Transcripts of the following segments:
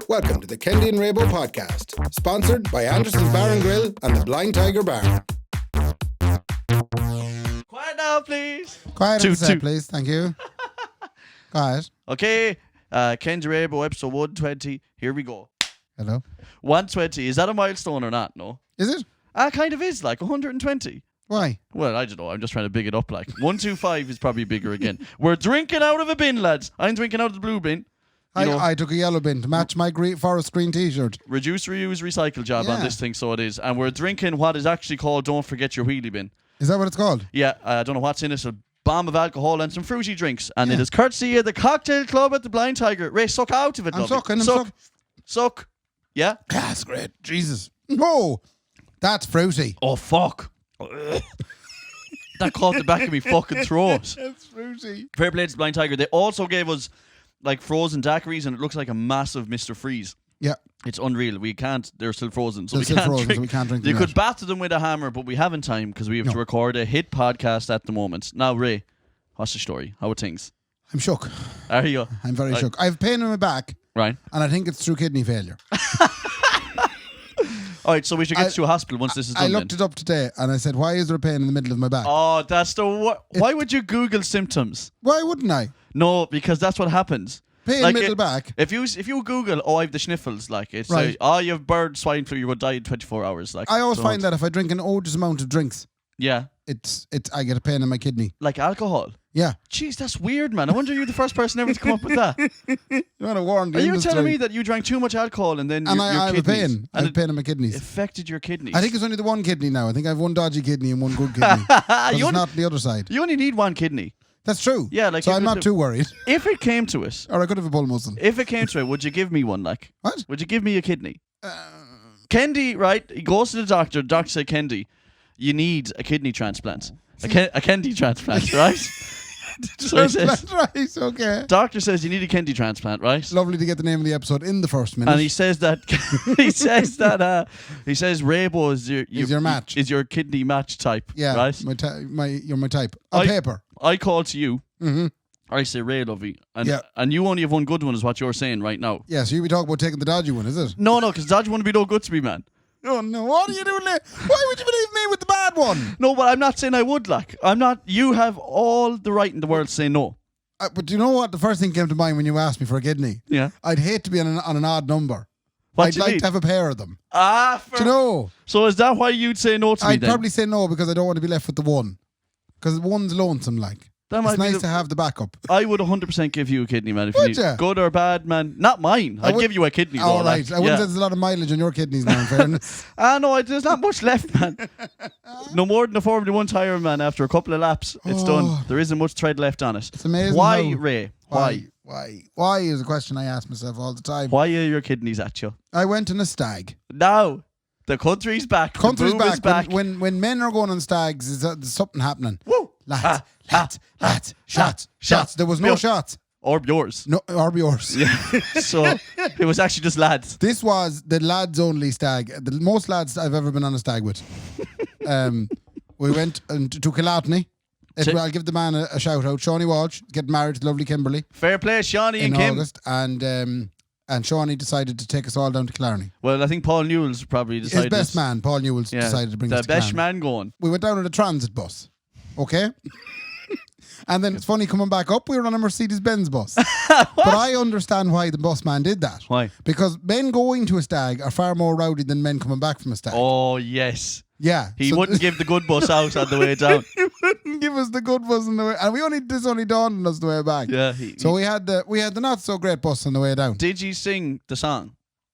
Welcome to the Kendy and Raybo podcast, sponsored by Anderson's Bar and Grill and the Blind Tiger Bar. Quiet now, please. Quiet on the set, please. Thank you. Quiet. Okay, Kendy Raybo, episode 120. Here we go. Hello. 120. Is that a milestone or not? No. Is it? Kind of is, like 120. Why? Well, I don't know. I'm just trying to big it up. Like 125 is probably bigger again. We're drinking out of a bin, lads. I'm drinking out of the blue bin. I took a yellow bin to match my forest green t-shirt. Reduce, reuse, recycle job on this thing, so it is. And we're drinking what is actually called Don't Forget Your Wheelie Bin. Is that what it's called? Yeah, I don't know what's in it. A bomb of alcohol and some fruity drinks. And it is courtesy of the cocktail club at the Blind Tiger. Ray, suck out of it, I'm lovely. sucking. Suck. Yeah? That's great. Jesus. Oh, that's fruity. Oh, fuck. That caught the back of me fucking throat. That's fruity. Fair play to the Blind Tiger. They also gave us like frozen daiquiris and it looks like a massive Mr. Freeze. Yeah. It's unreal. We can't. They're still frozen. So They're we still can't frozen, drink. so we can't drink You them could yet. batter them with a hammer, but we haven't time because we have to record a hit podcast at the moment. Now, Ray, what's the story? How are things? I'm shook. Are you? I'm very shook. I have pain in my back. Right. And I think it's through kidney failure. All right, so we should get to a hospital once this is done. I looked it up today and I said, why is there a pain in the middle of my back? Oh, that's the... Why would you Google symptoms? Why wouldn't I? No, because that's what happens. Pain Like middle back. If you Google, I have the sniffles, like it's Right. you have bird swine flu, you would die in 24 hours. Like I always find that if I drink an odious amount of drinks, yeah, I get a pain in my kidney. like alcohol. Yeah. Jeez, that's weird, man. I wonder you're the first person ever to come up with that. You want to warn the Are you industry. telling me that you drank too much alcohol and then And your I have a kidneys pain. I and have pain in my kidneys. it affected your kidneys? I think it's only the one kidney now. I think I have one dodgy kidney and one good kidney. But it's not the other side. You only need one kidney. That's true. Yeah, like so if I'm it- not too worried. If it came to it, Or I could have a bull muscle. if it came to it, would you give me one? Like, What? would you give me a kidney? Kendy, right? He goes to the doctor. The doctor said, Kendy, you need a kidney transplant. A Kendy transplant, right? So he says, Right, okay. doctor says you need a Kendy transplant, right? Lovely to get the name of the episode in the first minute. And he says that he says Raybo is your match. is your kidney match type, yeah, right? you're my type. On paper. I call to you. Mm-hmm. I say Ray, lovey, and Yeah. and you only have one good one, is what you're saying right now. Yeah, so you be talking about taking the dodgy one, is it? No, because Dodge wouldn't be no good to me, man. Oh no, what are you doing there? Why would you believe me with the bad one? No, but I'm not saying I would. Like, I'm not. You have all the right in the world to say no. But do you know what? The first thing came to mind when you asked me for a kidney? Yeah. I'd hate to be on an odd number. What I'd do you like need? to have a pair of them. Do Do you know? So is that why you'd say no to me I'd then? probably say no because I don't want to be left with the one. Because one's lonesome, like. That might It's be nice to have the backup. I would 100% give you a kidney, man. If Would you need ya? good or bad, man. Not mine. I'd give you a kidney, though. All right. Like, I wouldn't say there's a lot of mileage on your kidneys now, in fairness. No, there's not much left, man. No more than a Formula 1 tyre, man. After a couple of laps, it's done. There isn't much tread left on it. It's amazing. Why, how- Ray? Why is a question I ask myself all the time. Why are your kidneys at you? I went on a stag. Now, the country's back. Country's the boom is back. When men are going on stags, there's something happening. Woo! Lads, shots. There was no shots. Or yours. No, or yours. Yeah. So, it was actually just lads. This was the lads only stag. The most lads I've ever been on a stag with. We went to Killarney. I'll give the man a shout out. Shawnee Walsh, getting married to lovely Kimberly Fair play, Shawnee in and Kim. August. And Shawnee decided to take us all down to Killarney. Well, I think Paul Newell's probably decided. His best man, Paul Newell's, decided to bring us the to best Killarney. man going. We went down on a transit bus. Okay? And then it's funny coming back up, we were on a Mercedes-Benz bus. But I understand why the bus man did that. Why? Because men going to a stag are far more rowdy than men coming back from a stag. Oh, yes. Yeah. He wouldn't give the good bus out on the way down. He wouldn't give us the good bus on the way. And this only dawned on us the way back. Yeah. So we had the not so great bus on the way down. Did you sing the song?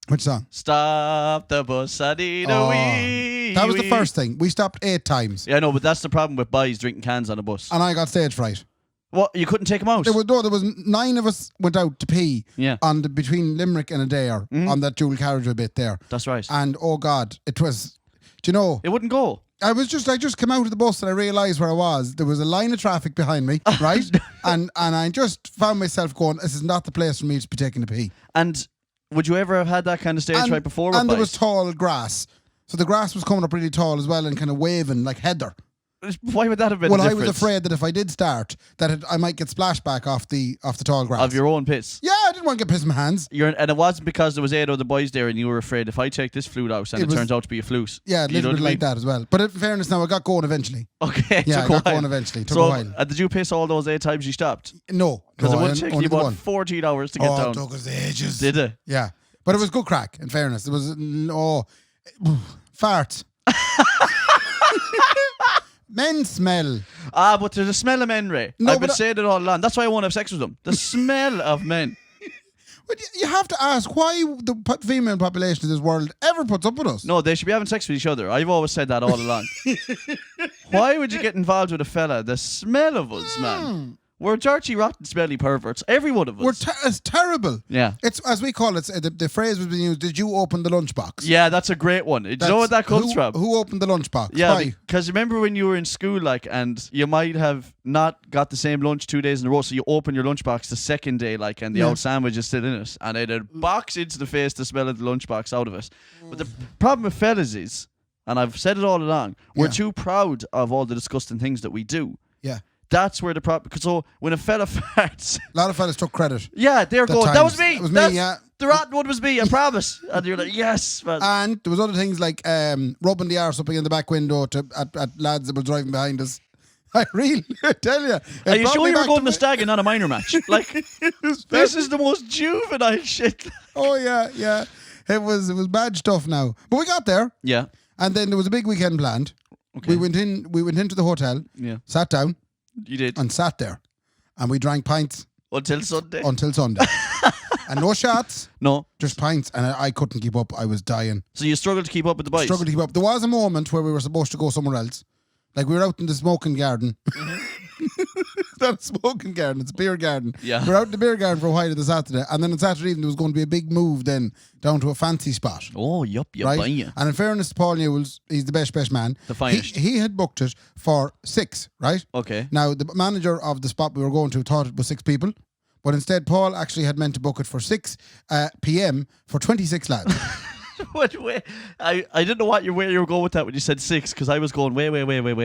Which song? Stop the bus, I need a wee. That was the first thing. We stopped 8 times. Yeah, no, but that's the problem with boys drinking cans on a bus. And I got stage fright. What? You couldn't take them out? There was 9 of us went out to pee. Yeah. Between Limerick and Adair on that dual carriageway bit there. That's right. And oh God, it was. Do you know? It wouldn't go. I just came out of the bus and I realised where I was. There was a line of traffic behind me, right? and I just found myself going, this is not the place for me to be taking a pee. And would you ever have had that kind of stage right before? And there was tall grass. So the grass was coming up really tall as well and kind of waving like heather. Why would that have been Well, a I difference? was afraid that if I did start, that I might get splashed back off the tall grass. Of your own piss? Yeah, didn't want to get pissed in my hands. And it wasn't because there was 8 other boys there and you were afraid if I take this flute out and it turns out to be a flute. Yeah, a little bit like that as well. But in fairness, now I got going eventually. Okay, yeah, I got going eventually. Took a while. Did you piss all those 8 times you stopped? No, because it would take you about 14 hours to get down. It took us ages. Did it? Yeah, but it was good crack. In fairness, it was farts. Men smell. But there's a smell of men, Ray. No, I've been saying it all along. That's why I won't have sex with them. The smell of men. But you have to ask why the female population of this world ever puts up with us. No, they should be having sex with each other. I've always said that all along. Why would you get involved with a fella? The smell of us, man. We're dirty, rotten, smelly perverts. Every one of us. It's terrible. Yeah. It's, as we call it, the phrase was being used, did you open the lunchbox? Yeah, that's a great one. Do you know what that comes from? Who opened the lunchbox? Yeah, why? because remember when you were in school, like, and you might have not got the same lunch 2 days in a row, so you open your lunchbox the second day, like, and the old sandwich is still in it, and it'd box into the face the smell of the lunchbox out of it. But the problem with fellas is, and I've said it all along, we're too proud of all the disgusting things that we do. Yeah. That's where the problem. So when a fella farts, a lot of fellas took credit. Yeah, they're going. That was me. That was me. Yeah, the rotten one was me. I promise. And you're like, yes, man. And there was other things like rubbing the arse up in the back window at lads that were driving behind us. I really tell you. Are you sure you were going to stag and not a minor match? Like, this is the most juvenile shit. Oh yeah. It was bad stuff now, but we got there. Yeah. And then there was a big weekend planned. Okay. We went into the hotel. Yeah. Sat down. You did. And sat there. And we drank pints. Until Sunday? And no shots. No. Just pints. And I couldn't keep up. I was dying. So you struggled to keep up with the boys? Struggled to keep up. There was a moment where we were supposed to go somewhere else. Like we were out in the smoking garden. It's not a smoking garden, it's a beer garden. Yeah. We were out in the beer garden for a while on the Saturday. And then on Saturday evening there was going to be a big move then down to a fancy spot. Oh, yup, right? Banya. And in fairness to Paul Newells, he's the best man. The finest. He had booked it for 6, right? Okay. Now, the manager of the spot we were going to thought it was 6 people. But instead, Paul actually had meant to book it for 6 p.m. for 26 lads. Wait. I didn't know where you were going with that when you said 6, because I was going wait.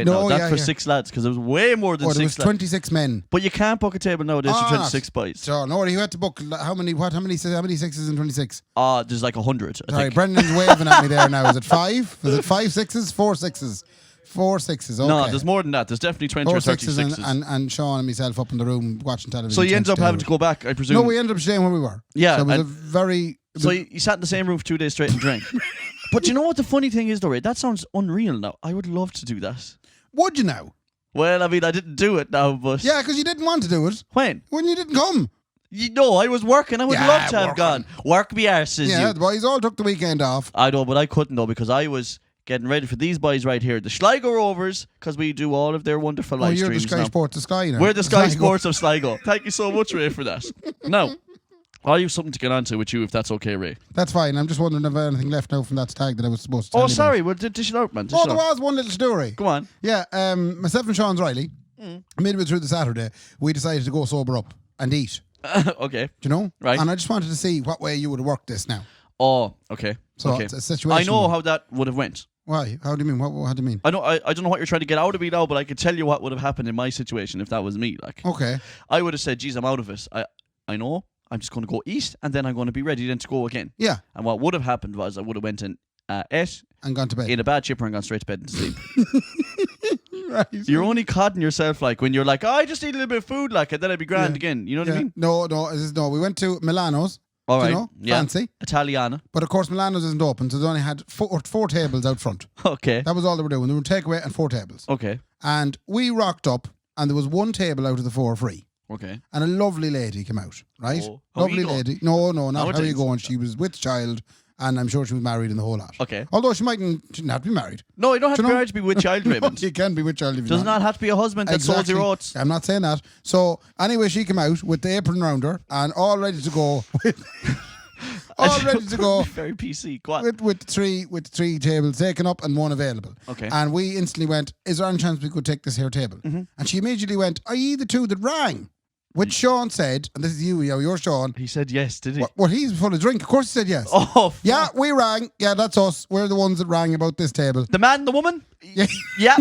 No, that's for 6 lads, because it was way more than 6 lads. There was 26 men. But you can't book a table nowadays for 26 boys. So no, you had to book how many 6s in 26? There's like 100. Sorry, Brendan's waving at me there now. Is it 5? Is it 5 6s? 4 6s? 4 6s. Okay. No, there's more than that. There's definitely 20 or 30 6s. And Sean and myself up in the room watching television. So you ended up having to go back, I presume. No, we ended up staying where we were. Yeah. So it was a very. So you sat in the same room for 2 days straight and drank. But you know what the funny thing is though, Ray? That sounds unreal now. I would love to do that. Would you now? Well, I mean, I didn't do it now, but... Yeah, because you didn't want to do it. When? When you didn't come. I was working. I would love to have gone. Work me arse, says you. Yeah, the boys all took the weekend off. I know, but I couldn't though, because I was getting ready for these boys right here, the Sligo Rovers, because we do all of their wonderful live streams. You're the Sky Sports of Sky now. We're the Sky Sports of Sligo. Thank you so much, Ray, for that. Now, I have something to get onto with you, if that's okay, Ray. That's fine. I'm just wondering if I have anything left now from that stag that I was supposed to tell you sorry. about. Well, dish it out, man. There was one little story. Go on. Yeah, myself and Sean's Riley, midway through the Saturday, we decided to go sober up and eat. Okay. Do you know? Right. And I just wanted to see what way you would have worked this now. Oh, okay. So okay. It's a situation. I know how that would have went. Why? How do you mean? What do you mean? I don't know what you're trying to get out of me now, but I could tell you what would have happened in my situation if that was me. Like, okay. I would have said, geez, I'm out of it. I know. I'm just going to go eat, and then I'm going to be ready then to go again. Yeah. And what would have happened was I would have went and ate and gone to bed in a bad chipper and gone straight to bed and to sleep. Right. You're only codding yourself, like, when you're like, I just need a little bit of food, like, and then I'd be grand again. You know what I mean? No. We went to Milano's. All right. You know, fancy. Italiana. But of course, Milano's isn't open, so they only had four tables out front. Okay. That was all they were doing. They were takeaway and 4 tables. Okay. And we rocked up, and there was 1 table out of the 4 free. Okay. And a lovely lady came out, right? Oh. Lovely lady. No, not how you going. going. She was with child, and I'm sure she was married in the whole lot. Okay. Although she didn't have to be married. No, you don't have to be married to be with child, Raymond. You can be with child if you Does not have to be a husband that sold your oats. I'm not saying that. So anyway, she came out with the apron around her and all ready to go. All ready to go. Very PC. Go on. With three tables taken up and 1 available. Okay. And we instantly went, is there any chance we could take this here table? Mm-hmm. And she immediately went, are you the 2 that rang? Which Sean said, and this is you're Sean. He said yes, did he? Well, he's full of drink. Of course he said yes. Oh, fuck. Yeah, we rang. Yeah, that's us. We're the ones that rang about this table. The man, the woman? Yeah. Yeah.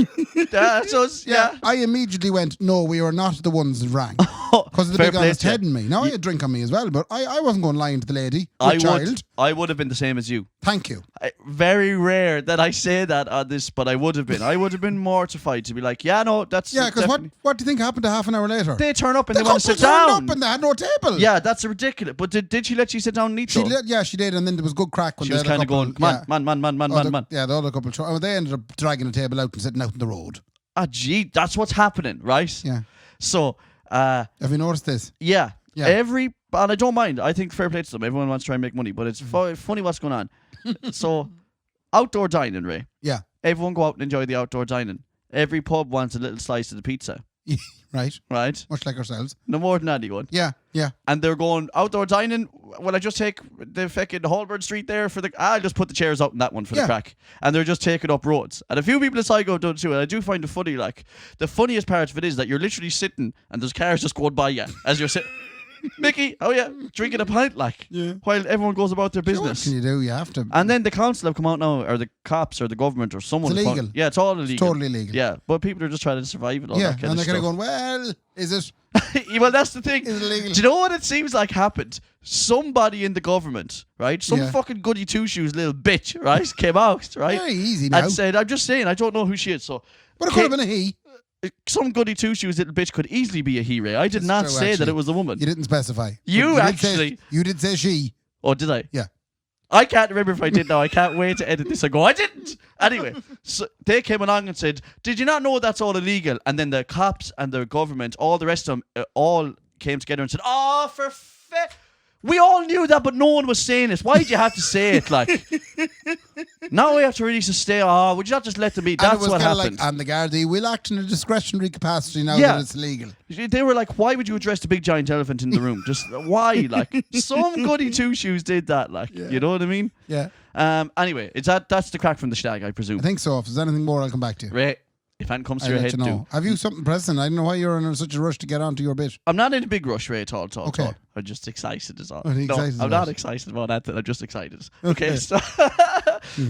That's us. Yeah. I immediately went, no, we are not the ones that rang. Because of the Fair big play honest to you. head in me. Now I had a drink on me as well, but I wasn't going lying to the lady. Child. I would have been the same as you. Thank you. Very rare that I say that on this, but I would have been. I would have been mortified to be like, yeah, no, that's Yeah, because what do you think happened to half an hour later? they turn up and the they want to couple sit down. turned up and they had no table. Yeah, that's ridiculous. But did she let you sit down and eat? She did, and then there was good crack when She was the other kind of couple- going, man. Yeah, the other couple. They ended up dragging the table out and sitting out in the road. Ah, gee, that's what's happening, right? Yeah. So, Have you noticed this? yeah. Yeah. And I don't mind. I think fair play to them. Everyone wants to try and make money, but it's funny what's going on. So, outdoor dining, Ray. Yeah. Everyone go out and enjoy the outdoor dining. Every pub wants a little slice of the pizza, Right. right? Much like ourselves. No more than anyone. Yeah. Yeah. And they're going outdoor dining. Well, I just take the fucking Holborn Street there for I'll just put the chairs out in that one for the crack. And they're just taking up roads. And a few people inside go done too. And I do find it funny. Like the funniest part of it is that you're literally sitting and there's cars just going by you as you're sitting. Mickey, oh yeah, drinking a pint while everyone goes about their business. What can you do? You have to. And then the council have come out now, or the cops, or the government, or someone. It's illegal. Yeah, it's all illegal. It's totally illegal. Yeah, but people are just trying to survive it all. Yeah, that kind and of they're kind stuff. of going, well, is it? Well, that's the thing. Is it illegal? Do you know what it seems like happened? Somebody in the government, right? Some fucking goody two shoes little bitch, right? Came out, right? Very easy now. And said, I'm just saying, I don't know who she is. So, But it could have been a he. some goody two shoes little bitch could easily be a he, Ray. I did That's not true, say that actually. it was a woman. You didn't specify. You But actually. You did say she. Oh, did I? Yeah. I can't remember if I did now. I can't wait to edit this and go, I didn't. Anyway, so they came along and said, did you not know that's all illegal? And then the cops and the government, all the rest of them, all came together and said, oh, we all knew that, but no one was saying it. Why did you have to say it? Like, now we have to release a stay. Oh, would you not just let them be? And That's it was what kinda happened. Like, and the Gardaí will act in a discretionary capacity now Yeah. that it's legal. They were like, why would you address the big giant elephant in the room? Just why? Like, some goody two shoes did that. Like, you know what I mean? Yeah. Anyway, that's the crack from the stag, I presume. I think so. If there's anything more, I'll come back to you. Ray, if anything comes to I'll your let head, you know. do. Have you something pressing? I don't know why you're in such a rush to get onto your bit. I'm not in a big rush, Ray, at all. Okay. I'm just excited is all. What are you No, excited I'm about? not excited about that. I'm just excited. Okay, Okay. so,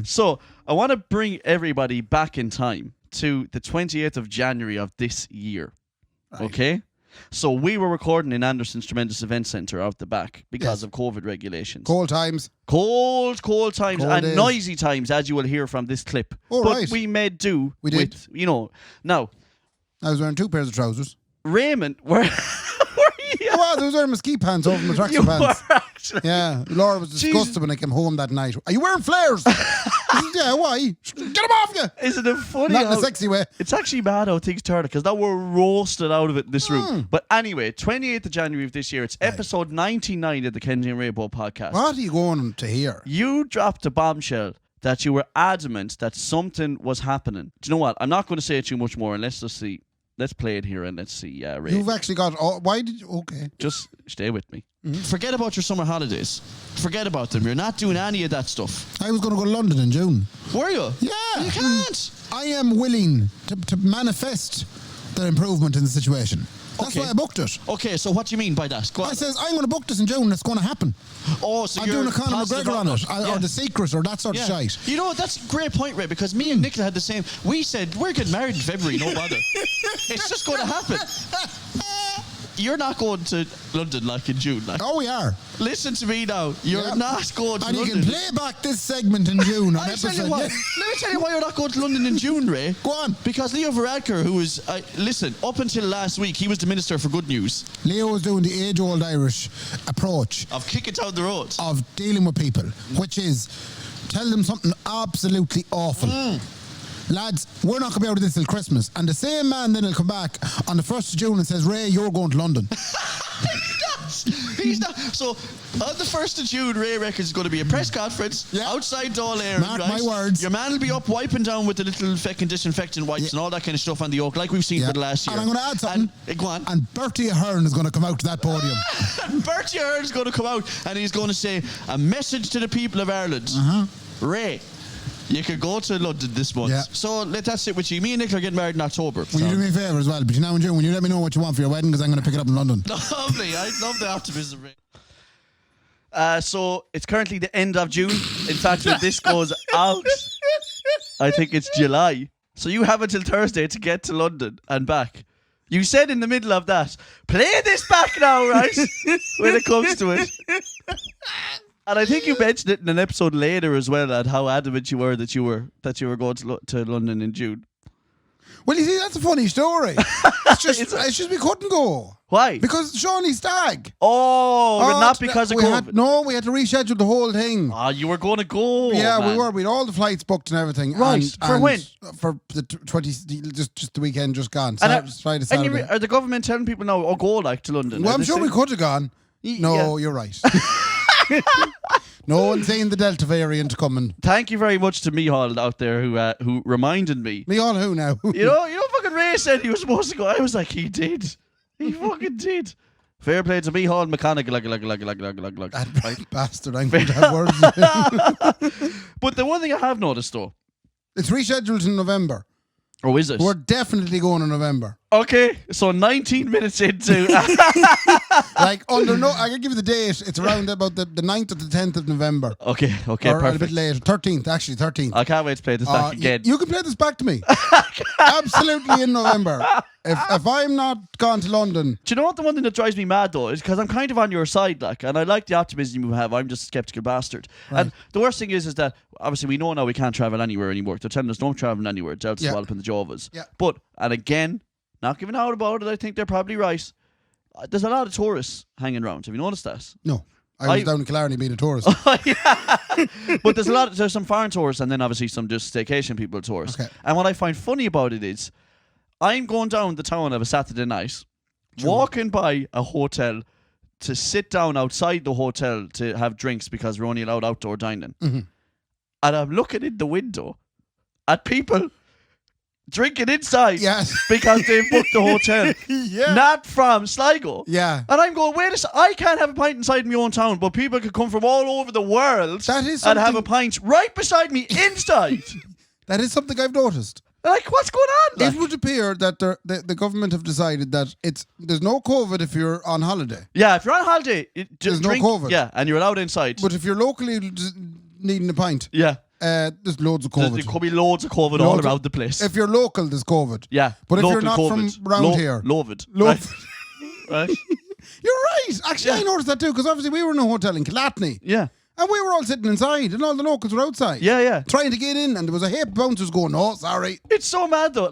so I want to bring everybody back in time to the 28th of January of this year. Right. Okay? So we were recording in Anderson's Tremendous Event Centre out the back because Yes. of COVID regulations. Cold times. Cold times Cold and days. noisy times, as you will hear from this clip. Oh, but right. we made do We did. with, now, I was wearing 2 pairs of trousers. Raymond, where you? Oh, I was wearing my ski pants over my You tracksuit pants. were actually. Yeah, Laura was disgusted when I came home that night. Are you wearing flares? I said, yeah, why? Get them off you! Isn't it funny? Not in how- a sexy way. It's actually mad how things turn because now we're roasted out of it in this room. But anyway, 28th of January of this year, it's episode 99 of the Kendy and Raybo podcast. What are you going to hear? You dropped a bombshell that you were adamant that something was happening. Do you know what? I'm not going to say it too much more, and let's just see. Let's play it here and let's see, Ray. You've actually got... why did you... Okay. Just stay with me. Forget about your summer holidays. Forget about them. You're not doing any of that stuff. I was going to go to London in June. Were you? Yeah. You can't. I am willing to manifest the improvement in the situation. That's Okay. why I booked it. Okay, so what do you mean by that? Go on. I says, I'm going to book this in June. It's going to happen. Oh, so I'm you're doing a Conor positive McGregor on it. outlook. Or The Secret or that sort of shite. You know what? That's a great point, Ray, because me and Nicola had the same. We said, we're getting married in February, no bother. It's just going to happen. You're not going to London like in June. Like. Oh, we are. Listen to me now. You're Yeah. not going to And London. you can play back this segment in June on I'll tell you episode. what. Let me tell you why you're not going to London in June, Ray. Go on. Because Leo Varadkar, who was, listen, up until last week, he was the Minister for Good News Leo was doing the age-old Irish approach of kicking down the road. of dealing with people, which is tell them something absolutely awful. Lads, we're not going to be out of this till Christmas. And the same man then will come back on the 1st of June and says, Ray, you're going to London. He's not. So, on the 1st of June, Ray reckons is going to be a press conference outside Dáil Éireann. Mark my words. Your man will be up wiping down with the little fucking disinfectant wipes and all that kind of stuff on the oak, like we've seen for the last year. And I'm going to add something. And, go on. And Bertie Ahern is going to come out to that podium. Bertie Ahern is going to come out and he's going to say a message to the people of Ireland. Ray, you could go to London this month. Yeah. So let that sit with you. Me and Nick are getting married in October. Will you do me a favour as well? Between now and June, will you let me know what you want for your wedding? Because I'm going to pick it up in London. Lovely. I love the optimism, Ray. So it's currently the end of June. In fact, when this goes out, I think it's July. So you have until Thursday to get to London and back. You said in the middle of that, play this back now, right? When it comes to it. And I think you mentioned it in an episode later as well, at how adamant you were that you were going to London in June. Well, you see, that's a funny story. It's just we couldn't go. Why? Because Shawnee's stag. But not because of COVID. We had to reschedule the whole thing. You were going to go. Yeah, man. we were. We had all the flights booked and everything. Right. For when? For the 20, just the weekend just gone. And Friday, Saturday. Are the government telling people now, go to London? Well, I'm sure we could have gone. No, you're right. No one's saying the Delta variant coming. Thank you very much to Mihal out there who reminded me. Mihal who now? You know, fucking Ray said he was supposed to go. I was like, he did. He fucking did. Fair play to Mihal Mechanic. That bastard, I'm going to have words. But the one thing I have noticed though. It's rescheduled in November. Oh, is it? We're definitely going in November. Okay, so 19 minutes into... I can give you the date. It's around about the 9th or the 10th of November. Okay, or perfect. a bit later. 13th. I can't wait to play this back again. You can play this back to me. Absolutely in November. If I'm not gone to London... Do you know what the one thing that drives me mad though is because I'm kind of on your side, and I like the optimism you have. I'm just a skeptical bastard. Right. And the worst thing is that obviously we know now we can't travel anywhere anymore. They're telling us don't travel anywhere. It's out to swallow up in the Jovas. Yeah. But, and again, not giving out about it, I think they're probably right. There's a lot of tourists hanging around. Have you noticed that? No. I was down in Killarney being a tourist. But there's some foreign tourists and then obviously some just staycation people tourists. Okay. And what I find funny about it is I'm going down the town of a Saturday night, walking by a hotel to sit down outside the hotel to have drinks because we're only allowed outdoor dining. Mm-hmm. And I'm looking in the window at people drinking inside because they've booked the hotel. Not from Sligo. Yeah. And I'm going, wait a second, I can't have a pint inside my own town, but people could come from all over the world and have a pint right beside me inside. That is something I've noticed. Like, what's going on? It would appear that the government have decided that there's no COVID if you're on holiday. Yeah, if you're on holiday, there's no COVID. Yeah, and you're allowed inside. But if you're locally needing a pint, there's loads of COVID. There could be loads of COVID all around the place. If you're local, there's COVID. Yeah, but if you're not COVID. from around here, Lovid. Right? You're right. Actually, I noticed that too because obviously we were in a hotel in Killarney. Yeah. And we were all sitting inside, and all the locals were outside. Yeah. Trying to get in, and there was a heap of bouncers going, "Oh, sorry." It's so mad though.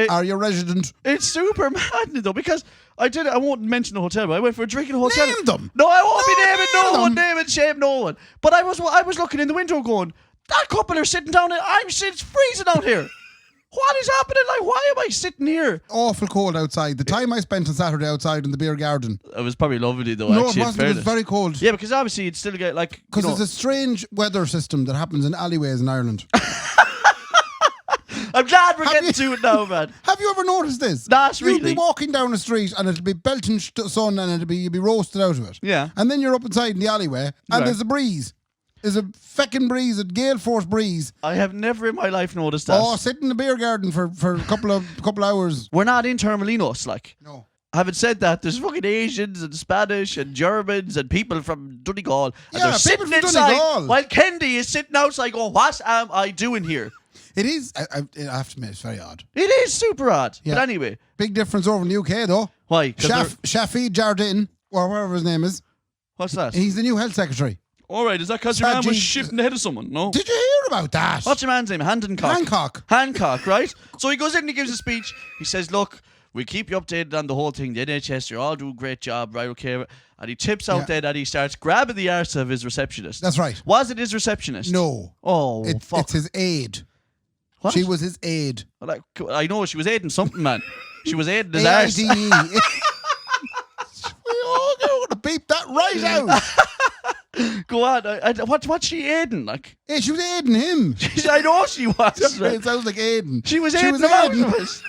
Are you a resident? It's super mad though because I won't mention the hotel, but I went for a drink in a hotel. Name them. No, I won't be naming no one. Name and shame no one. But I was looking in the window going, that couple are sitting down. It's freezing out here. What is happening? Like, why am I sitting here? Awful cold outside. The time I spent on Saturday outside in the beer garden. It was probably lovely though. No, actually, it wasn't. It was very cold. Yeah, because obviously you'd still get because there's a strange weather system that happens in alleyways in Ireland. I'm glad we're getting to it now, man. Have you ever noticed this? Not really. You'll be walking down the street and it'll be belting sun and you'll be roasted out of it. Yeah. And then you're up inside in the alleyway and there's a breeze. There's a feckin' breeze, a gale force breeze. I have never in my life noticed that. Oh, sit in the beer garden for a couple hours. We're not in Termalinos, like. No. Having said that, there's fucking Asians and Spanish and Germans and people from Donegal. And they're sitting inside while Kendy is sitting outside going, what am I doing here? It is, I have to admit, it's very odd. It is super odd. Yeah. But anyway. Big difference over in the UK, though. Why? Shafi Jardine, or whatever his name is. What's that? He's the new health secretary. All right, is that because your man was shifting the head of someone? No. Did you hear about that? What's your man's name? Hancock, right? So he goes in and he gives a speech. He says, look, we'll keep you updated on the whole thing. The NHS, you're all doing a great job, right? Okay. And he tips out there that he starts grabbing the arse of his receptionist. That's right. Was it his receptionist? No. Oh, fuck. It's his aide. What? She was his aide. I know, she was aiding something, man. She was aiding his arse. Aide. We're going to beep that right out. Go on. What's she aiding? Like? Yeah, she was aiding him. I know she was. It sounds like aiding. She was aiding him out of us.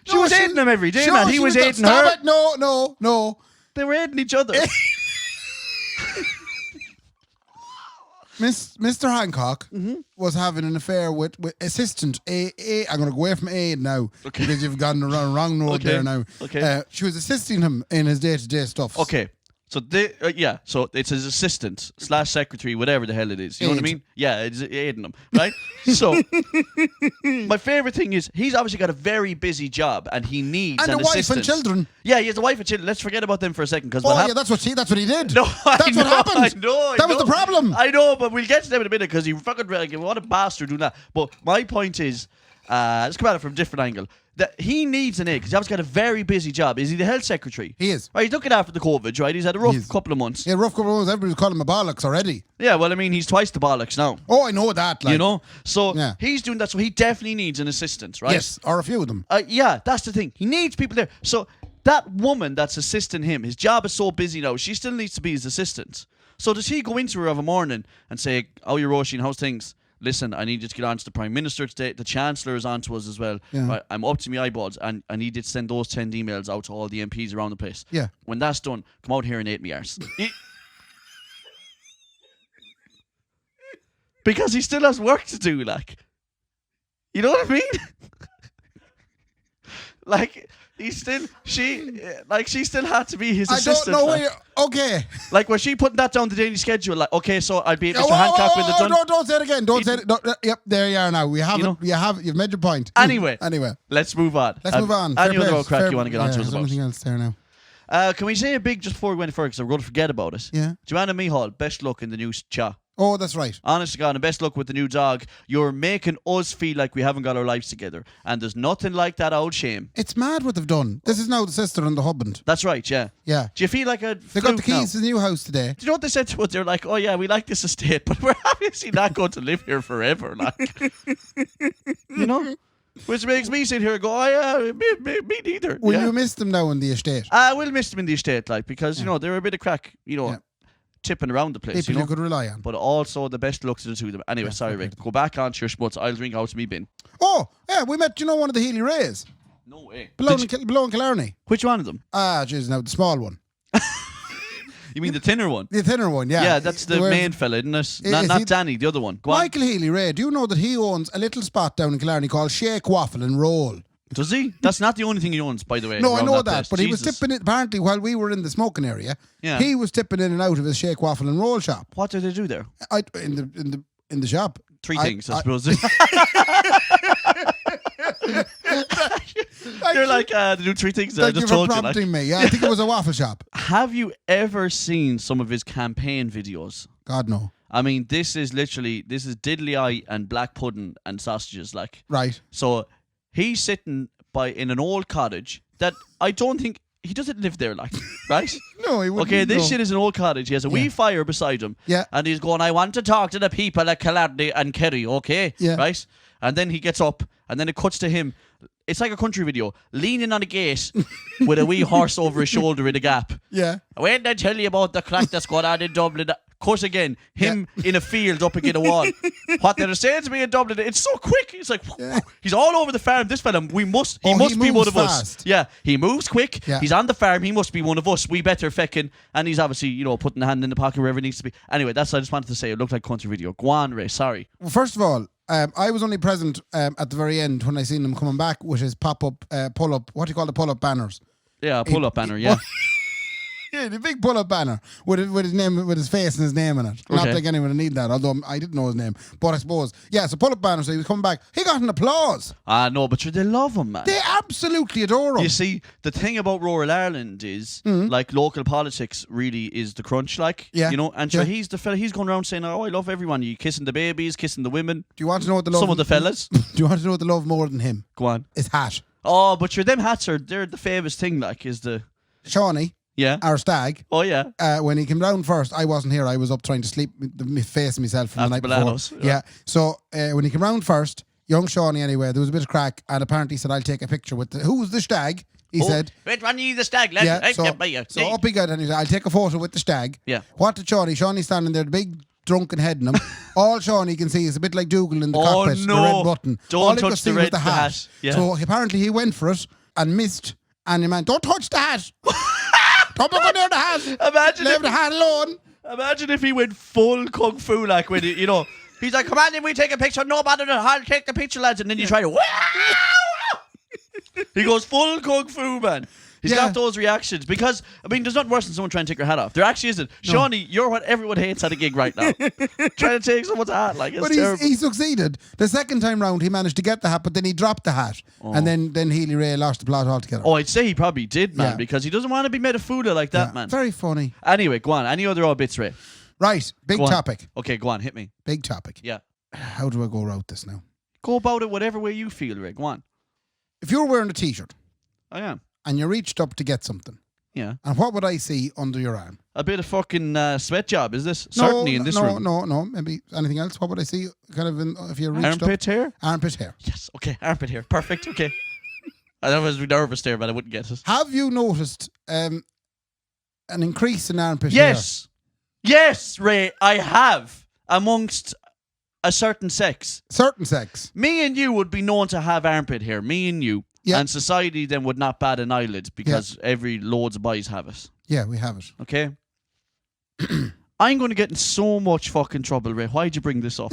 She was aiding him every day, man. He was aiding her. Stop it. No. They were aiding each other. Mr. Hancock was having an affair with assistant A. I'm going to go away from Aide now because you've gone the wrong road there now. Okay. She was assisting him in his day-to-day stuff. Okay. So so it's his assistant / secretary, whatever the hell it is. You know what I mean? Yeah, it's aiding him, right? So my favorite thing is he's obviously got a very busy job and he needs and an a wife assistant. and children. Yeah, he has a wife and children. Let's forget about them for a second, because that's what he did. No, that's what happened. I know. That was the problem. I know, but we'll get to them in a minute because he fucking what a bastard doing that. But my point is, let's come at it from a different angle. That he needs an aide because he's obviously got a very busy job. Is he the health secretary? He is. Right, he's looking after the COVID, right? He's had a rough couple of months. Yeah, rough couple of months. Everybody's calling him a bollocks already. Yeah, well, I mean, he's twice the bollocks now. Oh, I know that. You know? So he's doing that, so he definitely needs an assistant, right? Yes, or a few of them. Yeah, that's the thing. He needs people there. So that woman that's assisting him, his job is so busy now, she still needs to be his assistant. So does he go into her of a morning and say, "Oh, you're Roisin, how's things? Listen, I need you to get on to the Prime Minister today. The Chancellor is on to us as well. Yeah. Right, I'm up to my eyeballs and I need you to send those 10 emails out to all the MPs around the place. Yeah. When that's done, come out here and eat me arse." Because he still has work to do, like. You know what I mean? Like, she still had to be his assistant. I don't know where okay. Like, was she putting that down the daily schedule? Like, okay, so I'll be at Mr. Hancock when it's done. No, don't say it again. Don't say it. No, yep, there you are now. You've made your point. Anyway. Let's move on. Any other crack you want to get onto us about? Anything else there now? Can we say a big, just before we go any further, because we're going to forget about it. Yeah. Joanna Mihal, best luck in the new cha. Oh, that's right. Honest to God, and best luck with the new dog. You're making us feel like we haven't got our lives together. And there's nothing like that old shame. It's mad what they've done. This is now the sister and the husband. That's right, yeah. Yeah. Do you feel like a They got the keys to the new house today. Do you know what they said to us? They're like, "Oh yeah, we like this estate, but we're obviously not going to live here forever." Like, you know? Which makes me sit here and go, "Oh yeah, me neither." Will you miss them now in the estate? I will miss them in the estate, like, because, you know, they're a bit of crack, you know. Yeah. Tipping around the place, People you could rely on. But also the best luck to the two of them. Anyway, sorry, Rick. Go back onto your schmutz. I'll drink out of me bin. Oh, yeah, we met, one of the Healy Rays. No way. Below in Killarney. Which one of them? Jeez, now the small one. You mean the thinner one? The thinner one, yeah. Yeah, that's the main fella, isn't it? Not Danny, the other one. Go Michael Healy Ray, do you know that he owns a little spot down in Killarney called Shake, Waffle and Roll? Does he? That's not the only thing he owns, by the way. No, I know that, place. but he was tipping it, apparently, while we were in the smoking area, yeah. He was tipping in and out of his Shake, Waffle and Roll shop. What do they do there? In the shop. Three things, I suppose. You're like, they do three things. Thank you for prompting me. Yeah, I think it was a waffle shop. Have you ever seen some of his campaign videos? God, no. I mean, this is diddly eye and black pudding and sausages, like. Right. So he's sitting in an old cottage that I don't think he doesn't live there, like, right? No, he wouldn't. Okay, this shit is an old cottage. He has a wee fire beside him. Yeah. And he's going, "I want to talk to the people at Killarney and Kerry, okay?" Yeah. Right? And then he gets up, and then it cuts to him. It's like a country video, leaning on a gate with a wee horse over his shoulder in a gap. Yeah. When I tell you about the crack that's going on in Dublin, cut again, him in a field up against a wall. What they're saying to me in Dublin, it's so quick. It's like, he's all over the farm. This fella, he must be one of us. Yeah, he moves quick. Yeah. He's on the farm. He must be one of us. We better feckin'. And he's obviously, putting the hand in the pocket wherever it needs to be. Anyway, I just wanted to say it looked like a country video. Go on, Ray. Sorry. Well, first of all, I was only present at the very end when I seen him coming back with his pop-up, pull-up, what do you call the pull-up banners? Yeah, a pull-up banner, yeah. Yeah, the big pull-up banner with his name, with his face and his name in it. Not like anyone would need that, although I didn't know his name. But I suppose, yeah, so pull-up banner, so he was coming back. He got an applause. No, but they love him, man. They absolutely adore him. You see, the thing about rural Ireland is, like, local politics really is the crunch, like, and sure, he's the fella, he's going around saying, "Oh, I love everyone. You kissing the babies, kissing the women." Do you want to know what the love? Some of the fellas. Do you want to know what they love more than him? Go on. His hat. Oh, but them hats they're the famous thing, like, is the... Shawnee. Yeah. Our stag. Oh, yeah. When he came down first, I wasn't here. I was up trying to sleep, face myself from the night before. Yeah. So when he came round first, young Shawnee anyway, there was a bit of crack, and apparently he said, "I'll take a picture with who's the stag?" He said. "Which one are you, the stag, lad?" Yeah. So up he got, and he said, "I'll take a photo with the stag." Yeah. What did Shawnee? Shawnee's standing there, the big drunken head in him. All Shawnee can see is a bit like Dougal in the cockpit, the red button. Don't touch the red hat. Yeah. So apparently he went for it and missed, and he meant, "Don't touch the hat." Don't go near the hat. Leave the hat alone. Imagine if he went full kung fu, like, when he's like, "Come on, then we take a picture. No bother, I'll take the picture, lads." And then you try to, He goes full kung fu, man. He's got those reactions because, I mean, there's nothing worse than someone trying to take your hat off. There actually isn't. No. Shawnee, you're what everyone hates at a gig right now. Trying to take someone's hat, like, it's terrible. He succeeded. The second time round, he managed to get the hat, but then he dropped the hat. And then Healy Ray lost the plot altogether. Oh, I'd say he probably did, man, because he doesn't want to be made a fool of like that, man. Very funny. Anyway, go on. Any other odd bits, Ray? Right. Big topic. Okay, go on. Hit me. Big topic. Yeah. How do I go about this now? Go about it whatever way you feel, Ray. Go on. If you were wearing a t-shirt. I am. And you reached up to get something. Yeah. And what would I see under your arm? A bit of fucking sweat job, is this? Certainly in this room. No. Maybe anything else? What would I see? Kind of if you reached armpit hair? Armpit hair. Yes. Okay. Armpit hair. Perfect. Okay. I was nervous there, but I wouldn't get it. Have you noticed an increase in armpit hair? Yes, Ray. I have amongst a certain sex. Certain sex. Me and you would be known to have armpit hair. Me and you. Yeah. And society then would not bat an eyelid because every loads of boys have it. Yeah, we have it. Okay? I'm going to get in so much fucking trouble, Ray. Why'd you bring this up?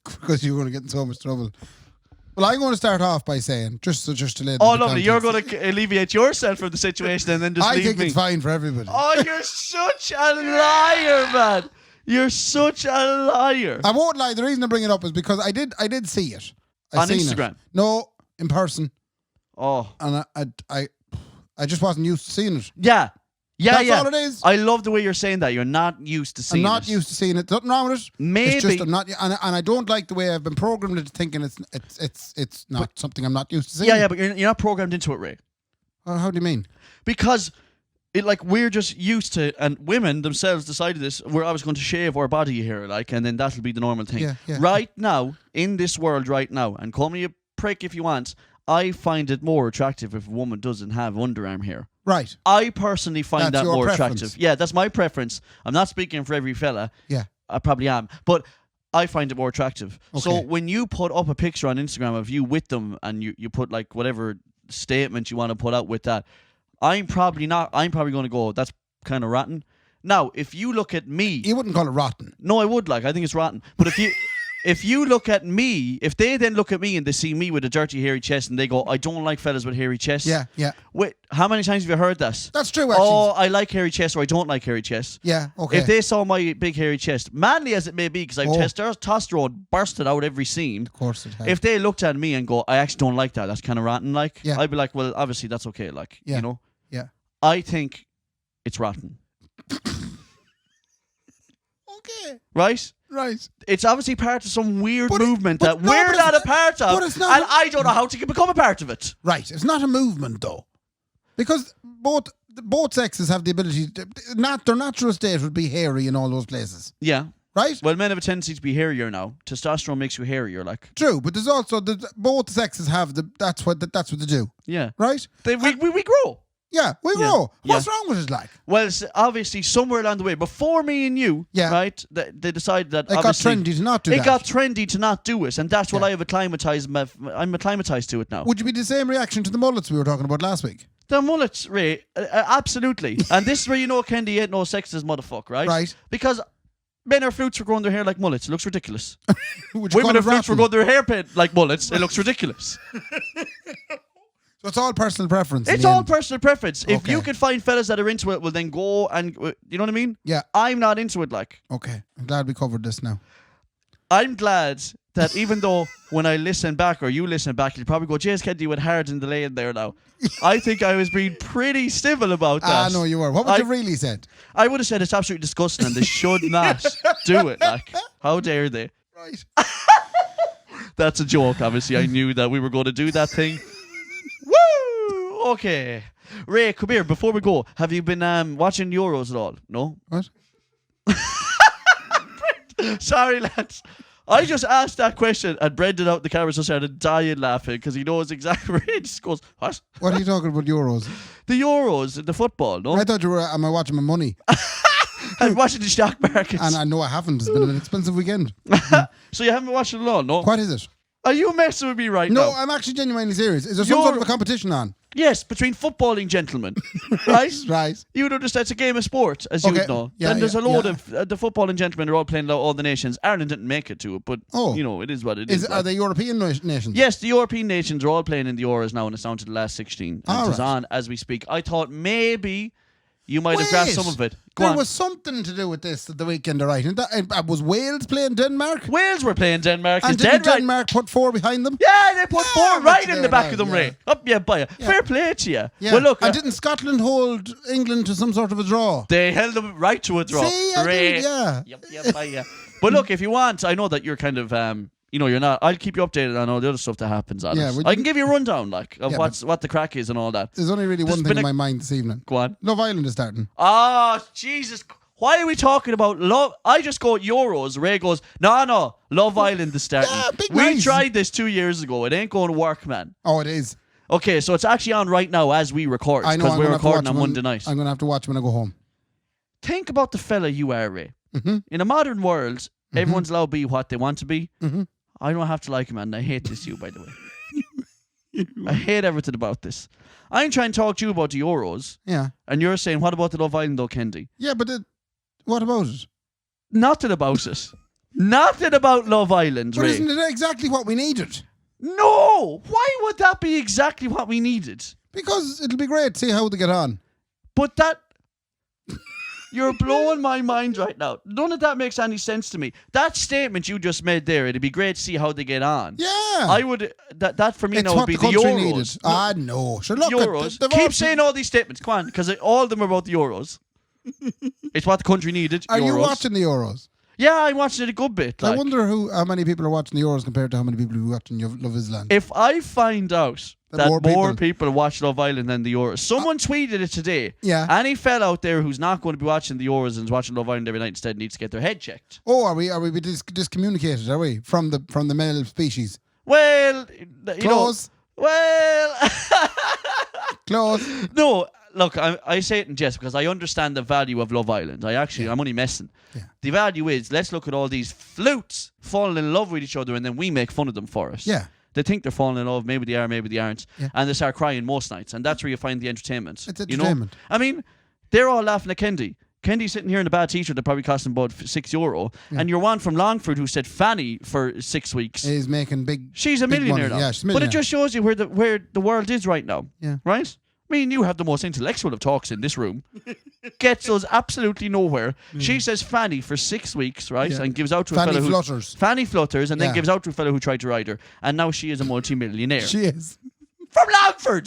Because you're going to get in so much trouble. Well, I'm going to start off by saying, just to lay oh, lovely. You're going to alleviate yourself from the situation and then just leave me. I think it's fine for everybody. Oh, you're such a liar, man. You're such a liar. I won't lie. The reason I bring it up is because I did see it. On Instagram? No, in person. Oh. And I just wasn't used to seeing it. Yeah. That's all it is. I love the way you're saying that. You're not used to seeing it. I'm not used to seeing it. Nothing wrong with it. Maybe. It's just I'm not, and I don't like the way I've been programmed into thinking it's not something I'm not used to seeing. Yeah, but you're not programmed into it, Ray. How do you mean? Because we're just used to, and women themselves decided this. We're always going to shave our body hair, and then that'll be the normal thing. Yeah. Right now, in this world, right now, and call me a prick if you want, I find it more attractive if a woman doesn't have underarm hair. Right. I personally find that more preference. attractive. Yeah, that's my preference. I'm not speaking for every fella. Yeah. I probably am. But I find it more attractive. Okay. So when you put up a picture on Instagram of you with them and you put like whatever statement you want to put out with that, I'm probably going to go, that's kind of rotten. Now, if you look at me... You wouldn't call it rotten. No, I would I think it's rotten. But if you look at me, if they then look at me and they see me with a dirty, hairy chest and they go, I don't like fellas with hairy chests. Yeah. Wait, how many times have you heard that? That's true, actually. Oh, I like hairy chests or I don't like hairy chests. Yeah, okay. If they saw my big hairy chest, manly as it may be, because I've testosterone bursted out every seam. Of course it has. If they looked at me and go, I actually don't like that, that's kind of rotten, yeah. I'd be like, well, obviously that's okay, you know? Yeah. I think it's rotten. Okay. Right? Right. It's obviously part of some weird movement that we're not a part of, and I don't know how to become a part of it. Right. It's not a movement, though. Because both sexes have the ability their natural state would be hairy in all those places. Yeah. Right? Well, men have a tendency to be hairier now. Testosterone makes you hairier, True, but there's also both sexes have that's what they do. Yeah. Right? We grow. Yeah, we grow. What's wrong with it, Well, obviously, somewhere along the way, before me and you, right, they decided that it got trendy to not do it. It got trendy to not do it, and that's what I have acclimatized. I'm acclimatized to it now. Would you be the same reaction to the mullets we were talking about last week? The mullets, Ray, absolutely. And this is where you know Kendy ain't no sexist motherfucker, right? Right. Because men are fruits for growing their hair like mullets. It looks ridiculous. Women are fruits for growing their hair like mullets. It looks ridiculous. So it's all personal preference. It's all personal preference. If you can find fellas that are into it, well then go and, you know what I mean? Yeah. I'm not into it, Okay. I'm glad we covered this now. I'm glad that even though when I listen back or you listen back, you'll probably go, James Kendy went hard in the lane there now. I think I was being pretty civil about that. No, you were. What would you really said? I would have said it's absolutely disgusting and they should not do it. How dare they? Right. That's a joke, obviously. I knew that we were going to do that thing. Woo! Okay. Ray, come here. Before we go, have you been watching Euros at all? No? What? Sorry, lads. I just asked that question and Brendan out the camera just started dying laughing because he knows exactly where he just goes, what? What are you talking about, Euros? The Euros, the football, no? I thought you were, am I watching my money? I'm watching the stock markets. And I know I haven't. It's been an expensive weekend. So you haven't been watching it at all, no? What is it? Are you messing with me right now? No, I'm actually genuinely serious. Is there some sort of a competition on? Yes, between footballing gentlemen, right? Right. You'd understand it's a game of sport, as you would know. Yeah, Then there's a load yeah. of the footballing gentlemen are all playing all the nations. Ireland didn't make it to it, but it is what it is. Are they European nations? Yes, the European nations are all playing in the Euros now, and it's down to the last 16. And it's on as we speak. I thought maybe you might have grasped some of it. There was something to do with this at the weekend, right? And that was Wales playing Denmark? Wales were playing Denmark. And did Denmark put 4 behind them? Yeah, they put 4 right in the back of them, Ray. Up you by you. Fair play to you. Yeah. Well, look. And didn't Scotland hold England to some sort of a draw? They held them right to a draw. See, Ray. Yeah. Yep, by you. But look, if you want, I know that you're kind of... you're not. I'll keep you updated on all the other stuff that happens on it. I can give you a rundown, of what the crack is and all that. There's only really one thing in my mind this evening. Go on. Love Island is starting. Oh, Jesus. Why are we talking about love? I just go Euros. Ray goes, no, Love Island is starting. Yeah, we tried this 2 years ago. It ain't going to work, man. Oh, it is. Okay, so it's actually on right now as we record. Because we're recording on Monday night. I'm going to have to watch when I go home. Think about the fella you are, Ray. Mm-hmm. In a modern world, everyone's allowed to be what they want to be. Mm-hmm. I don't have to like him, man. I hate this, by the way. I hate everything about this. I'm trying to talk to you about the Euros. Yeah. And you're saying, what about the Love Island, though, Kendy? Yeah, but what about it? Nothing about it. Nothing about Love Island, But Ray. isn't it exactly what we needed? No! Why would that be exactly what we needed? Because it'll be great to see how they get on. But that... You're blowing my mind right now. None of that makes any sense to me. That statement you just made there, it'd be great to see how they get on. Yeah. I would... That for me it's now what would be the the country Euros. needed. No. Sure, look Euros. at Keep saying all these statements. Come on, because all of them are about the Euros. It's what the country needed. Are Euros. you watching the Euros? Yeah, I'm watching it a good bit. I wonder how many people are watching the Euros compared to how many people are watching Love Island. If I find out that more people people watch Love Island than the Euros, someone tweeted it today. Yeah. Any fella out there who's not going to be watching the Euros and is watching Love Island every night instead needs to get their head checked. Oh, are we discommunicated? Are we from the male species? Well, Close. Well, Close. No. Look, I say it in jest because I understand the value of Love Island. I'm only messing. Yeah. The value is, let's look at all these flutes falling in love with each other and then we make fun of them for it. Yeah. They think they're falling in love. Maybe they are, maybe they aren't. Yeah. And they start crying most nights. And that's where you find the entertainment. It's entertainment. I mean, they're all laughing at Kendy. Kendy's sitting here in a bad t-shirt that probably cost him about €6. Yeah. And your one from Longford who said Fanny for 6 weeks. Is making big. She's a millionaire now. Yeah, she's a millionaire. But it just shows you where the world is right now. Yeah. Right? Me and you have the most intellectual of talks in this room. Gets us absolutely nowhere. She says Fanny for 6 weeks, right? Yeah. And gives out to Fanny a fellow flutters. Fanny flutters, and then Yeah. gives out to a fellow who tried to ride her. And now she is a multi-millionaire. She is. From Longford!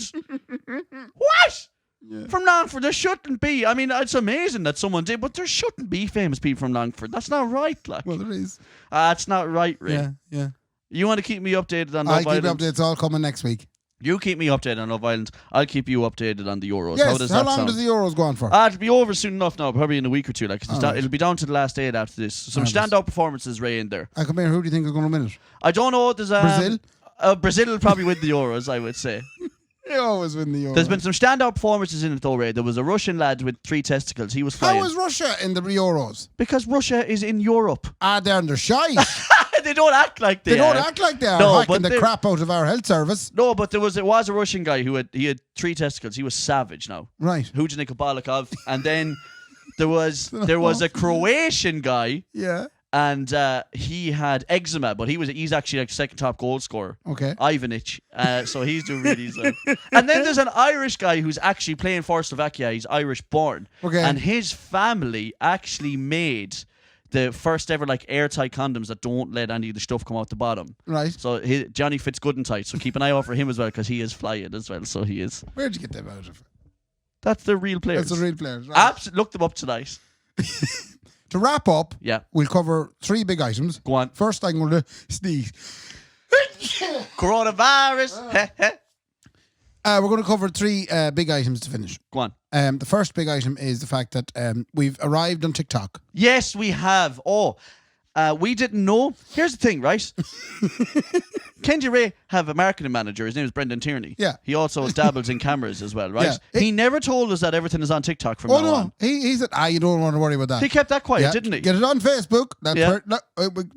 What? Yeah. From Longford, there shouldn't be. I mean, it's amazing that someone did, but there shouldn't be famous people from Longford. That's not right, like. Well, there is. It's not right, Ray. Yeah. You want to keep me updated on Love I'll keep Island? you updates all coming next week. You keep me updated on Love Island. I'll keep you updated on the Euros. Yes. How long sound? does the Euros go on for? It'll be over soon enough now, probably in a week or two. Like Right. it'll be down to the last 8 after this. Some standout performances, Ray, in there. And come here, who do you think is going to win it? I don't know. There's Brazil? Brazil will probably win the Euros, I would say. They always win the Euros. There's been some standout performances in it though, Ray. There was a Russian lad with 3 testicles. He was flying. How is Russia in the Euros? Because Russia is in Europe. They're under shite. They don't act like they They are. don't act like they are. No, hacking the crap out of our health service. No, but it was a Russian guy who had 3 testicles. He was savage now. Right. Hujanik Balikov. And then there was a Croatian guy. Yeah. And he had eczema, but he's actually like second top goal scorer. Okay. Ivanic. So he's doing really well. And then there's an Irish guy who's actually playing for Slovakia. He's Irish born. Okay. And his family actually made the first ever like airtight condoms that don't let any of the stuff come out the bottom. Right. So Johnny fits good and tight. So keep an eye out for him as well because he is flying as well. So he is. Where'd you get them out of? That's the real players. That's the real players. Right. Look them up tonight. To wrap up, Yeah. we'll cover 3 big items. Go on. First, I'm going to sneeze. Coronavirus. We're going to cover 3 big items to finish. Go on. The first big item is the fact that we've arrived on TikTok. Yes, we have. Oh, We didn't know. Here's the thing, right? Kendy Ray have a marketing manager. His name is Brendan Tierney. Yeah. He also dabbles in cameras as well, right? Yeah. He never told us that everything is on TikTok from now on. He said, you don't want to worry about that. He kept that quiet, Yeah. didn't he? Get it on Facebook. That's Yeah.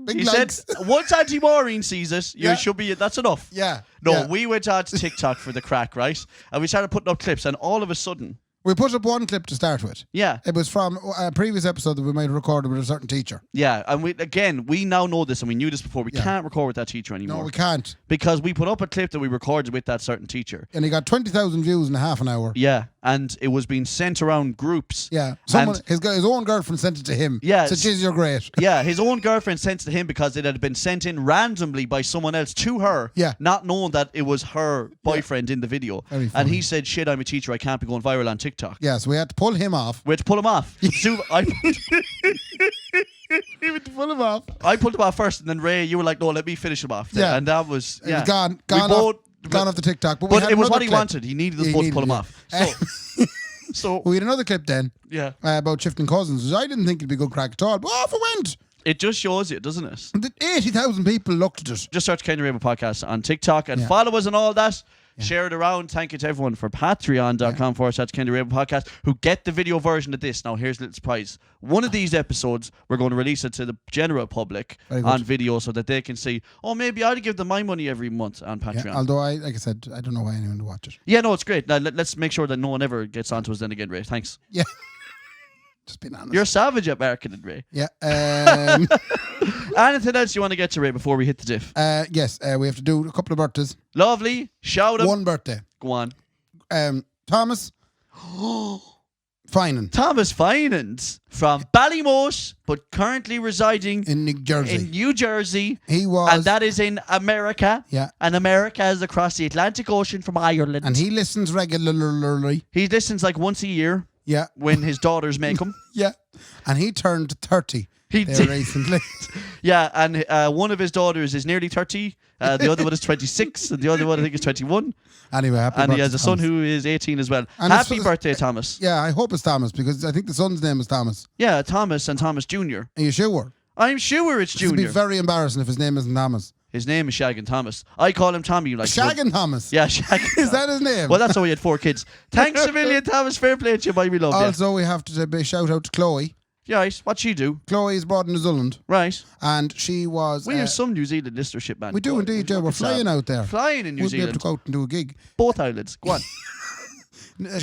big He likes. said, once Auntie Maureen sees it, you Yeah. should be, that's enough. Yeah. No, yeah. we went on to TikTok for the crack, right? And we started putting up clips, and all of a sudden, We put up one clip to start with. yeah, It was from a previous episode that we might have recorded with a certain teacher. yeah, and we now know this, and we knew this before. We Yeah. can't record with that teacher anymore. No, we can't. Because we put up a clip that we recorded with that certain teacher. And he got 20,000 views in a half an hour. Yeah, and it was being sent around groups. Yeah. And- His own girlfriend sent it to him. Yeah. Said, "Jeez, you're great." Yeah, his own girlfriend sent it to him because it had been sent in randomly by someone else to her, Yeah. not knowing that it was her boyfriend in the video. Very And funny. he said, "Shit, I'm a teacher. I can't be going viral on TikTok." Yeah, so we had to pull him off. We had to pull him off. So We had to pull him off. I pulled him off first, and then Ray, you were like, "No, let me finish him off." Yeah. And that was It was gone We both- off the TikTok. But, we But had it was another what he clip. wanted. He needed us He both to needed pull him it. off. So We had another clip then yeah, about shifting cousins, which I didn't think it'd be good crack at all. But off it went. it just shows you, doesn't it? 80,000 people looked at it. Just search Kendy Raybo Podcast on TikTok and Yeah. follow us and all that. Share it around. Thank you to everyone for patreon.com/Kendy Raybo Podcast who get the video version of this. Now, here's a little surprise. One of these episodes, we're going to release it to the general public Very good. on video so that they can see, oh, maybe I'd give them my money every month on Patreon. Yeah, although, like I said, I don't know why anyone would watch it. Yeah, no, it's great. Now, let's make sure that no one ever gets onto us then again, Ray. Thanks. Yeah. Just being honest. You're a savage at marketing, Ray. Yeah. Anything else you want to get to, Ray, before we hit the diff? Yes, we have to do a couple of birthdays. Lovely. Shout out. One birthday. Go on. Thomas Finan Thomas Finans from Ballymote, but currently residing in New Jersey. in New Jersey. He was. And that is in America. Yeah. And America is across the Atlantic Ocean from Ireland. And he listens regularly. He listens like once a year Yeah. when his daughters make him. Yeah. And he turned 30 He there did. recently. Yeah, and one of his daughters is nearly 30. The other one is 26. And the other one, I think, is 21. Anyway, happy And birthday. he has a son Thomas. who is 18 as well. And Happy his- birthday, Thomas. Yeah, I hope it's Thomas because I think the son's name is Thomas. Yeah, Thomas and Thomas Jr. Are you sure? I'm sure it's It would be Junior. very embarrassing if his name isn't Thomas. His name is Shaggin Thomas. I call him Tommy. Like Shaggin Thomas. Yeah, Shaggin. Is that his name? Well, that's how he had 4 kids. Thanks a million, Thomas. Fair play to you, boy. We love you. Also, we have to do a shout out to Chloe. Yeah, right. What'd she do? Chloe is abroad in New Zealand, Right. and she was. We have some New Zealand listenership, man. We do indeed, Joe. We're flying out there. Flying in New We'll be able Zealand. to go out and do a gig. Both islands. Go on.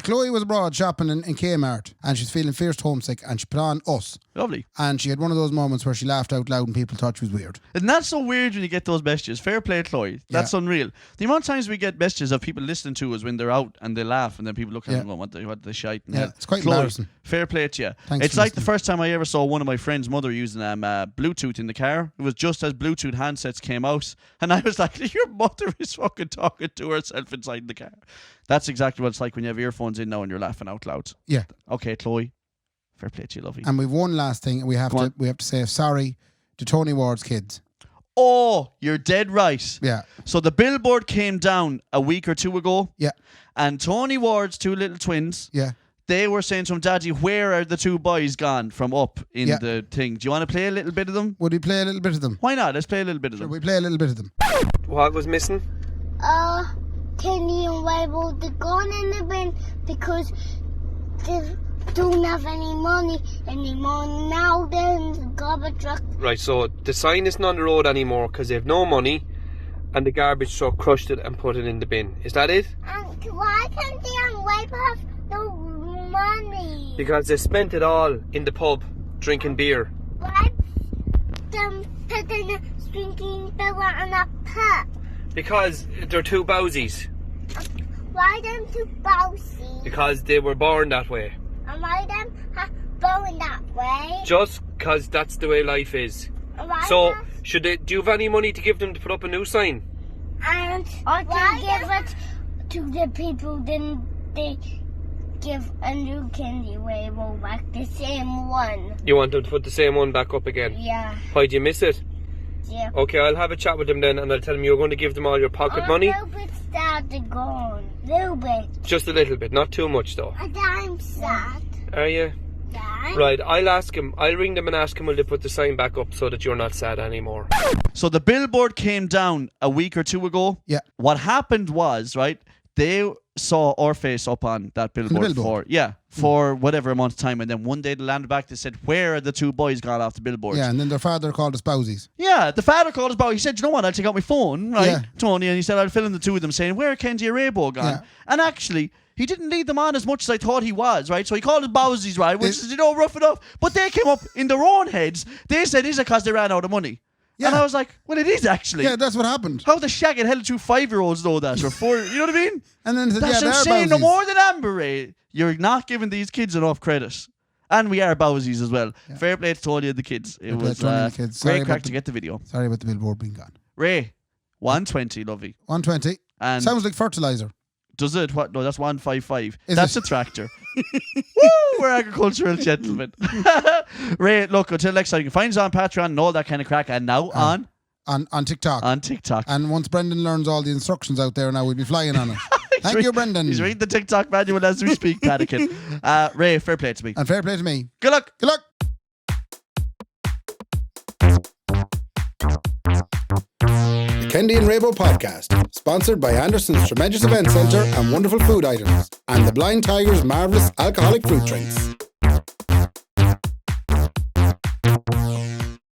Chloe was abroad shopping in Kmart, and she's feeling fierce homesick, and she put on Us, Lovely. and she had one of those moments where she laughed out loud and people thought she was weird. And that's so weird when you get those messages. Fair play, Chloe. That's unreal. The amount of times we get messages of people listening to us when they're out and they laugh, and then people look at them and go, what the shite? And Yeah, it's quite Chloe, embarrassing. Fair play to you. Thanks It's for like the listening. first time I ever saw one of my friend's mother using Bluetooth in the car. It was just as Bluetooth handsets came out, and I was like, your mother is fucking talking to herself inside the car. That's exactly what it's like when you have earphones in now and you're laughing out loud. Yeah. Okay, Chloe. Fair play to you, lovey. And we've one last thing. We have Go on. to say sorry to Tony Ward's kids. Oh, you're dead right. Yeah. So the billboard came down a week or 2 ago, Yeah. and Tony Ward's 2 little twins, Yeah. they were saying to him, Daddy, where are the 2 boys gone from up in Yeah. the thing? Do you want to play a little bit of them? Would we play a little bit of them? Why not? Let's play a little bit of Should them. we play a little bit of them? What was missing? Kendy and Raybo, they're gone in the bin because they don't have any money anymore. Now they're in the garbage truck. Right, so the sign isn't on the road anymore because they have no money and the garbage truck crushed it and put it in the bin. Is that it? And why can't they and Raybo have no money? Because they spent it all in the pub drinking beer. Why them putting a drinking beer in a pub? Because they're two bowsies. Why them too bossy? Because they were born that way. And why them going that way? Just because that's the way life is. And why So, them- do you have any money to give them to put up a new sign? And or to give it to the people, then they give a new Kendy Raybo back, the same one. You want them to put the same one back up again? Yeah, Why do you miss it? yeah. Okay, I'll have a chat with them then and I'll tell them you're going to give them all your pocket money. A little bit started gone. Little bit. Just a little bit, not too much though. And I'm sad. Are you? Dad. Right, I'll ring them and ask him will they put the sign back up so that you're not sad anymore. So the billboard came down a week or two ago. Yeah. What happened was, right, they saw our face up on that billboard, for whatever amount of time, and then one day they landed back, they said, where are the two boys gone off the billboard? Yeah, and then their father called us bowsies. Yeah, the father called us back. He said, you know what, I'll take out my phone, right, Yeah. Tony, and he said, I'll fill in the two of them saying, where are Kendy and Raybo gone? Yeah. And actually, he didn't lead them on as much as I thought he was, right? So he called us bowsies, right, which is, rough enough. But they came up in their own heads. They said, is it because they ran out of money? Yeah. And I was like, well, it is actually. Yeah, that's what happened. How the shagged hell 2 5-year-olds know that? Or 4, you know what I mean? And then they said, That's yeah, what I'm they're saying. No bowsies. more than Amber Ray. You're not giving these kids enough credit. And we are bowsies as well. Yeah. Fair play to Tony and the kids. It Fair play was to Tony and the kids. Sorry great about crack the- to get the video. Sorry about the billboard being gone. Ray, 120, lovey. 120. And Sounds like fertilizer. does it? What? No, that's 155. Is That's it? a tractor. Woo! We're agricultural gentlemen. Ray, look, until next time, you can find us on Patreon and all that kind of crack. And now on On TikTok. TikTok. And once Brendan learns all the instructions out there now, we'll be flying on it. Thank you, Brendan. He's reading the TikTok manual as we speak, panicking. Ray, fair play to me. And fair play to me. Good luck. Good luck. The Kendy and Raybo podcast, sponsored by Anderson's Tremendous Event Centre and Wonderful Food Items, and the Blind Tiger's marvellous alcoholic fruit drinks.